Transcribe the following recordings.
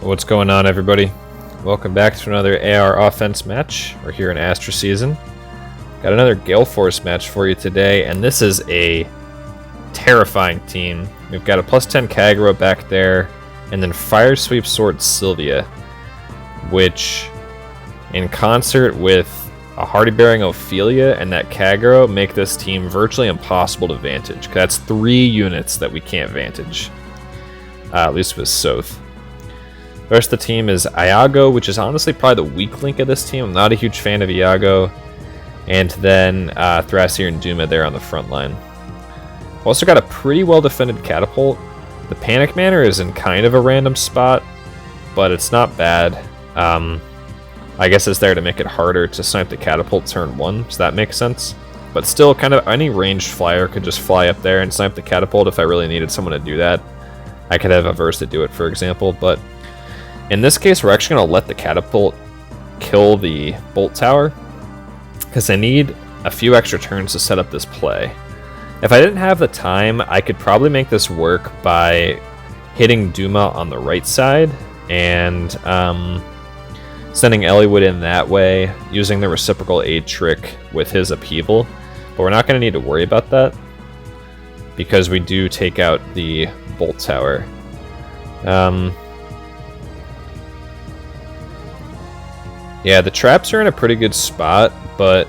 What's going on, everybody? Welcome back to another AR offense match. We're here in Astra season. Got another Galeforce match for you today, and this is a terrifying team. We've got a +10 Kagura back there, and then Fire Sweep Sword Sylvia, which, in concert with a Hardy Bearing Ophelia and that Kagura, make this team virtually impossible to vantage. That's 3 units that we can't vantage, at least with Soth. The rest of the team is Iago, which is honestly probably the weak link of this team. I'm not a huge fan of Iago. And then Thrasir and Duma there on the front line. Also got a pretty well-defended Catapult. The Panic Manor is in kind of a random spot, but it's not bad. I guess it's there to make it harder to snipe the Catapult turn 1, so that makes sense. But still, kind of any ranged flyer could just fly up there and snipe the Catapult if I really needed someone to do that. I could have a verse to do it, for example, but in this case, we're actually going to let the Catapult kill the Bolt Tower, because I need a few extra turns to set up this play. If I didn't have the time, I could probably make this work by hitting Duma on the right side and sending Eliwood in that way, using the reciprocal aid trick with his upheaval. But we're not going to need to worry about that, because we do take out the Bolt Tower. Yeah, the traps are in a pretty good spot, but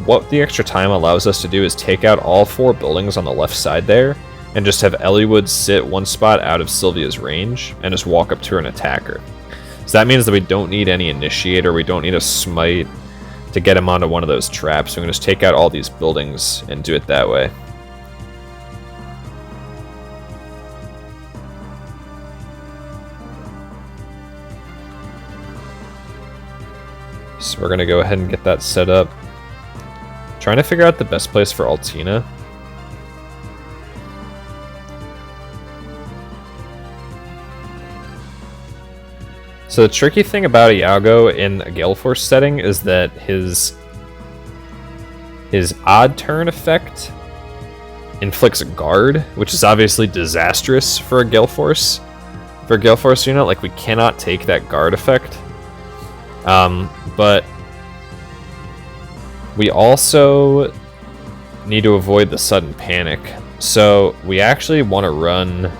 what the extra time allows us to do is take out all 4 buildings on the left side there, and just have Eliwood sit one spot out of Sylvia's range, and just walk up to her and attack her. So that means that we don't need any Initiator, we don't need a Smite to get him onto one of those traps. We can just take out all these buildings and do it that way. So we're going to go ahead and get that set up. Trying to figure out the best place for Altina. So the tricky thing about Iago in a Galeforce setting is that his odd turn effect inflicts a guard, which is obviously disastrous for a Galeforce. For a Galeforce unit, like, we cannot take that guard effect. But we also need to avoid the sudden panic. So we actually want to run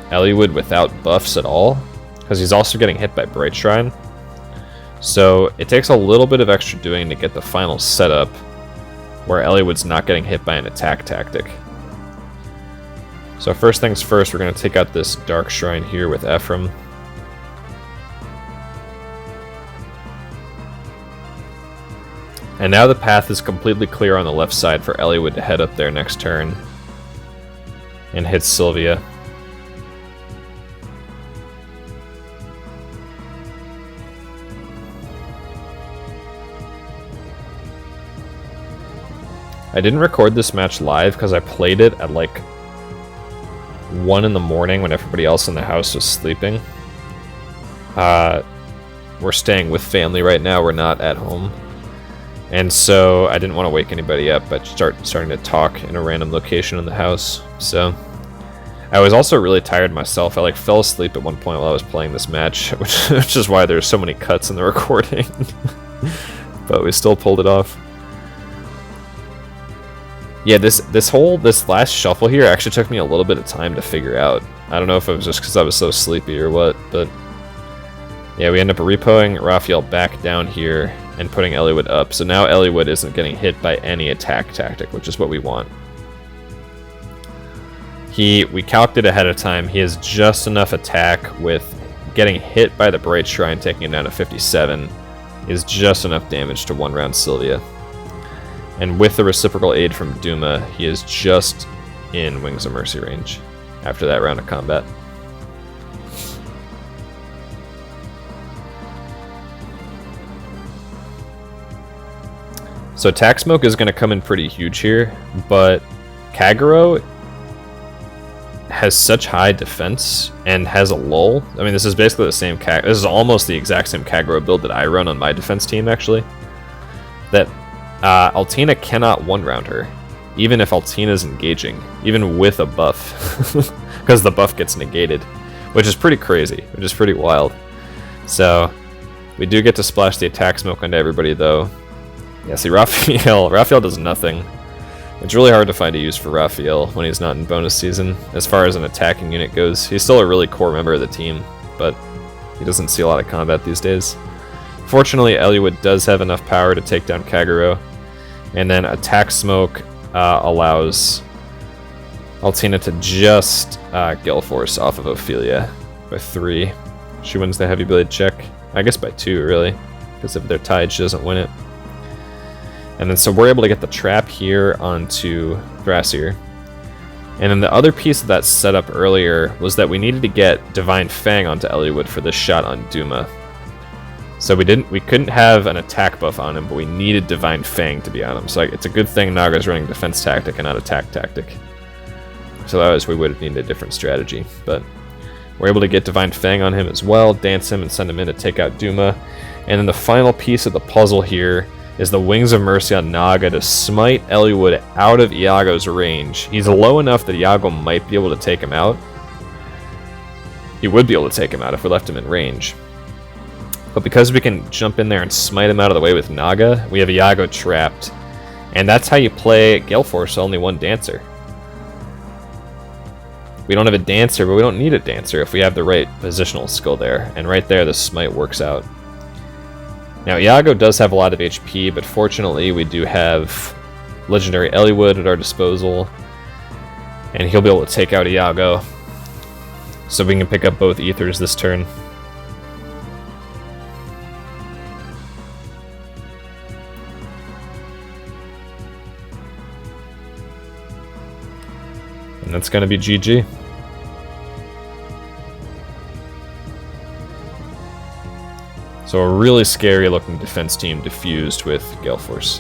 Eliwood without buffs at all, because he's also getting hit by Bright Shrine. So it takes a little bit of extra doing to get the final setup where Eliwood's not getting hit by an attack tactic. So first things first, we're going to take out this Dark Shrine here with Ephraim. And now the path is completely clear on the left side for Eliwood to head up there next turn and hit Sylvia. I didn't record this match live because I played it at like 1 in the morning when everybody else in the house was sleeping. We're staying with family right now, we're not at home. And so I didn't want to wake anybody up, but starting to talk in a random location in the house. So I was also really tired myself. I fell asleep at one point while I was playing this match, which is why there's so many cuts in the recording. But we still pulled it off. Yeah, this last shuffle here actually took me a little bit of time to figure out. I don't know if it was just because I was so sleepy or what, but yeah, we end up repoing Raphael back down here and putting Eliwood up. So now Eliwood isn't getting hit by any attack tactic, which is what we want. We calced it ahead of time. He has just enough attack with getting hit by the Bright Shrine, taking him down to 57, is just enough damage to 1-round Sylvia. And with the reciprocal aid from Duma, he is just in Wings of Mercy range after that round of combat. So Attack Smoke is going to come in pretty huge here, but Kagura has such high defense and has a lull. I mean, this is basically the same this is almost the exact same Kagura build that I run on my defense team, actually. That Altina cannot 1-round her, even if Altina's engaging, even with a buff, because the buff gets negated, which is pretty crazy, which is pretty wild. So we do get to splash the attack smoke onto everybody, though. Yeah, see, Raphael does nothing. It's really hard to find a use for Raphael when he's not in bonus season, as far as an attacking unit goes. He's still a really core member of the team, but he doesn't see a lot of combat these days. Fortunately, Eliwood does have enough power to take down Kagero, and then attack smoke allows Altina to just Galeforce off of Ophelia by 3. She wins the heavy blade check. I guess by 2, really, because if they're tied, she doesn't win it. And then so we're able to get the trap here onto Thrasier. And then the other piece of that setup earlier was that we needed to get Divine Fang onto Eliwood for this shot on Duma. So we couldn't have an attack buff on him, but we needed Divine Fang to be on him. So it's a good thing Naga's running defense tactic and not attack tactic. So otherwise we would have needed a different strategy. But we're able to get Divine Fang on him as well, dance him and send him in to take out Duma. And then the final piece of the puzzle here is the Wings of Mercy on Naga to smite Eliwood out of Iago's range. He's low enough that Iago might be able to take him out. He would be able to take him out if we left him in range. But because we can jump in there and smite him out of the way with Naga, we have Iago trapped. And that's how you play Galeforce, only one dancer. We don't have a dancer, but we don't need a dancer if we have the right positional skill there. And right there, the smite works out. Now, Iago does have a lot of HP, but fortunately we do have Legendary Eliwood at our disposal. And he'll be able to take out Iago. So we can pick up both Ethers this turn. And that's going to be GG. So a really scary looking defense team diffused with Galeforce.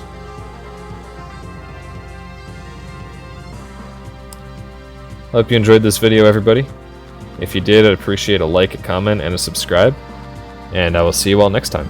Hope you enjoyed this video, everybody. If you did, I'd appreciate a like, a comment, and a subscribe. And I will see you all next time.